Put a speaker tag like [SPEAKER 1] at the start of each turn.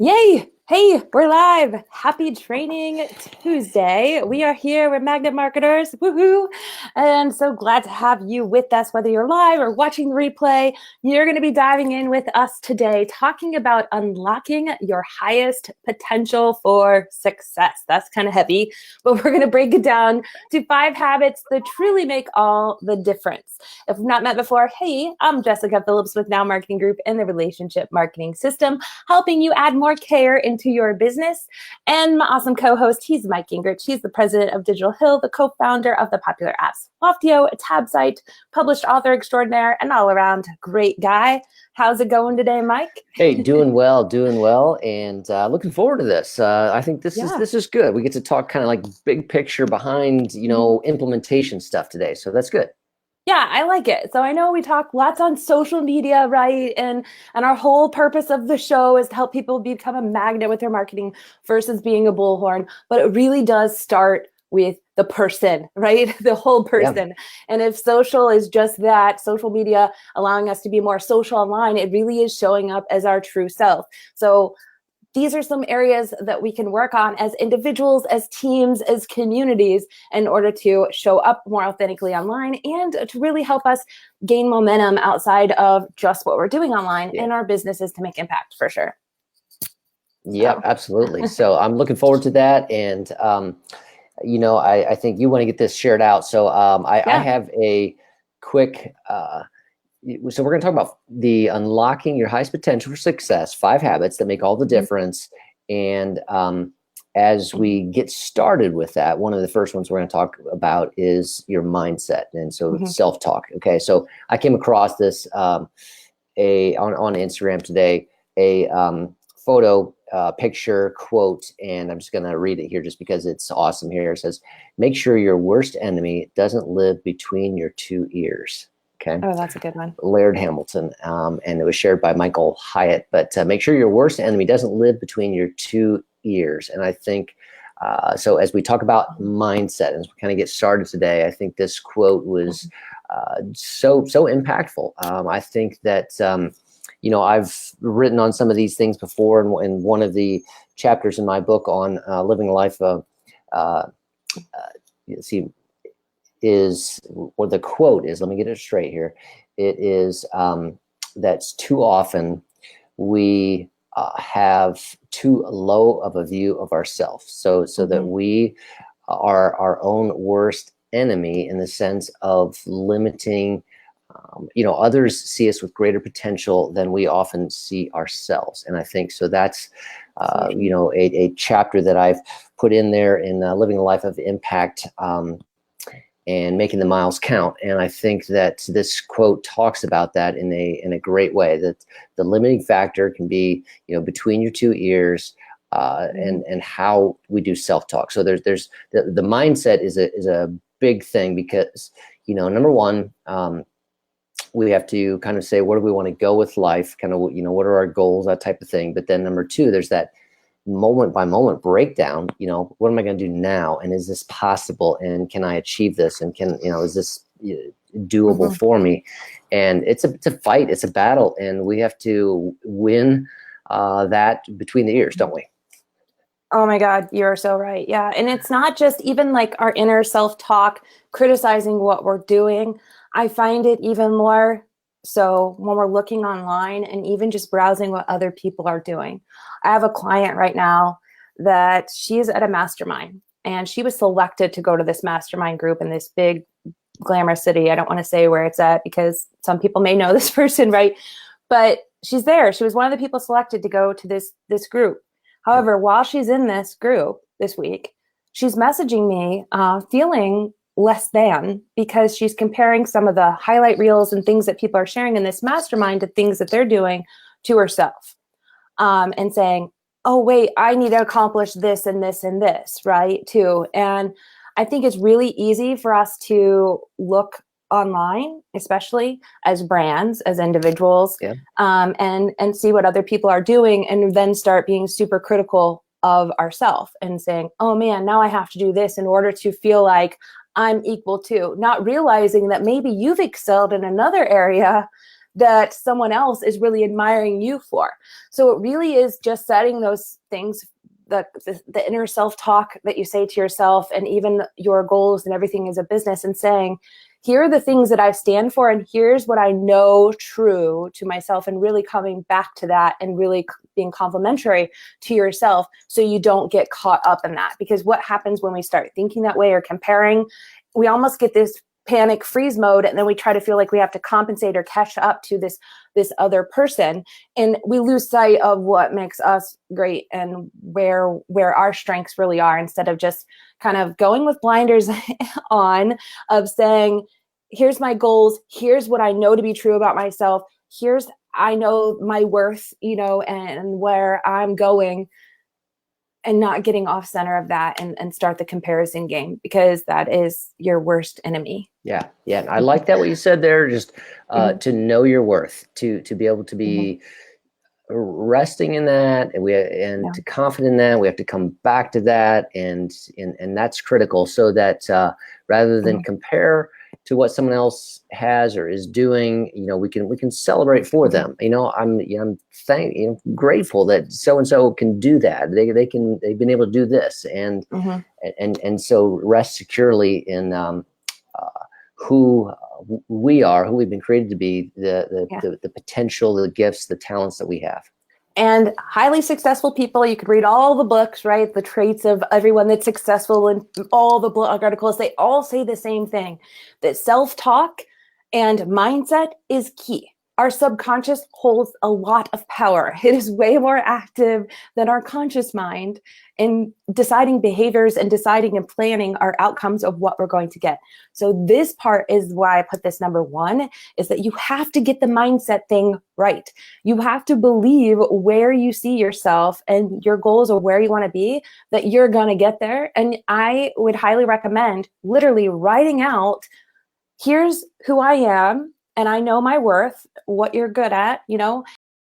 [SPEAKER 1] Yay! Hey, we're live. Happy Training Tuesday. We are here. We're Magnet Marketers. Woohoo! And so glad to have you with us, whether you're live or watching the replay. You're going to be diving in with us today, talking about unlocking your highest potential for success. That's kind of heavy, but we're going to break it down to 5 habits that truly make all the difference. If we've not met before, hey, I'm Jessika Phillips with Now Marketing Group and the Relationship Marketing System, helping you add more care into your business. And my awesome co-host, he's Mike Gingerich. He's the president of Digital Hill, the co-founder of the popular app Loftio, a tab site, published author extraordinaire, and all-around great guy. How's it going today, Mike?
[SPEAKER 2] Hey, doing well, and looking forward to this. I think this is good. We get to talk kind of like big picture behind, implementation stuff today. So that's good.
[SPEAKER 1] Yeah, I like it. So I know we talk lots on social media, right? And our whole purpose of the show is to help people become a magnet with their marketing versus being a bullhorn. But it really does start with the person, right? The whole person. Yeah. And if social is just that, social media allowing us to be more social online, it really is showing up as our true self. So these are some areas that we can work on as individuals, as teams, as communities in order to show up more authentically online and to really help us gain momentum outside of just what we're doing online in our businesses to make impact for sure.
[SPEAKER 2] Yeah, absolutely. So I'm looking forward to that. And, I think you want to get this shared out. So I have a quick so we're going to talk about the unlocking your highest potential for success, 5 habits that make all the difference. And as we get started with that, one of the first ones we're going to talk about is your mindset. And so self-talk. Okay. So I came across this on Instagram today, a photo, picture, quote, and I'm just going to read it here just because it's awesome here. It says, make sure your worst enemy doesn't live between your 2 ears. Okay.
[SPEAKER 1] Oh, that's a good one.
[SPEAKER 2] Laird Hamilton, and it was shared by Michael Hyatt. But make sure your worst enemy doesn't live between your 2 ears. And I think, so as we talk about mindset, as we kind of get started today, I think this quote was so impactful. I think that, I've written on some of these things before, and one of the chapters in my book on living a life of, is, or the quote is, let me get it straight here. It is that's too often we have too low of a view of ourselves. So that we are our own worst enemy in the sense of limiting, others see us with greater potential than we often see ourselves. And I think, so that's, a chapter that I've put in there in Living a Life of Impact, and making the miles count. And I think that this quote talks about that in a great way, that the limiting factor can be, between your 2 ears, and how we do self-talk. So there's the mindset is a big thing because, number one, we have to kind of say, where do we want to go with life? Kind of, what are our goals, that type of thing. But then number 2, there's that moment by moment breakdown. What am I going to do now? And is this possible? And can I achieve this? And is this doable for me? And it's a fight, it's a battle, and we have to win that between the ears, don't we?
[SPEAKER 1] Oh my God, you're so right. Yeah. And it's not just even like our inner self-talk criticizing what we're doing. I find it even more so when we're looking online and even just browsing what other people are doing. I have a client right now that she's at a mastermind, and she was selected to go to this mastermind group in this big glamorous city. I don't want to say where it's at because some people may know this person, right? But she's there. She was one of the people selected to go to this group. However, while she's in this group this week, she's messaging me feeling less than, because she's comparing some of the highlight reels and things that people are sharing in this mastermind to things that they're doing to herself, and saying, oh, wait, I need to accomplish this and this and this, right, too. And I think it's really easy for us to look online, especially as brands, as individuals, and see what other people are doing, and then start being super critical of ourselves and saying, oh man, now I have to do this in order to feel like I'm equal to, not realizing that maybe you've excelled in another area that someone else is really admiring you for. So it really is just setting those things, the inner self-talk that you say to yourself, and even your goals and everything as a business, and saying, here are the things that I stand for, and here's what I know true to myself, and really coming back to that and really being complimentary to yourself so you don't get caught up in that. Because what happens when we start thinking that way or comparing, we almost get this panic freeze mode, and then we try to feel like we have to compensate or catch up to this other person, and we lose sight of what makes us great and where our strengths really are, instead of just kind of going with blinders on, of saying, here's my goals, here's what I know to be true about myself, here's, I know my worth, and where I'm going, and not getting off center of that, and start the comparison game, because that is your worst enemy.
[SPEAKER 2] Yeah. Yeah. I like that, what you said there, just to know your worth, to be able to be resting in that, and to confident in that. We have to come back to that. And that's critical, so that rather than compare to what someone else has or is doing, we can celebrate for them. I'm grateful that so-and-so can do that. They've been able to do this, and so rest securely in who we are, who we've been created to be, the potential, the gifts, the talents that we have.
[SPEAKER 1] And highly successful people, you could read all the books, right? The traits of everyone that's successful, and all the blog articles, they all say the same thing, that self-talk and mindset is key. Our subconscious holds a lot of power. It is way more active than our conscious mind in deciding behaviors and deciding and planning our outcomes of what we're going to get. So this part is why I put this number 1, is that you have to get the mindset thing right. You have to believe where you see yourself and your goals, or where you want to be, that you're going to get there. And I would highly recommend literally writing out, here's who I am, and I know my worth, what you're good at,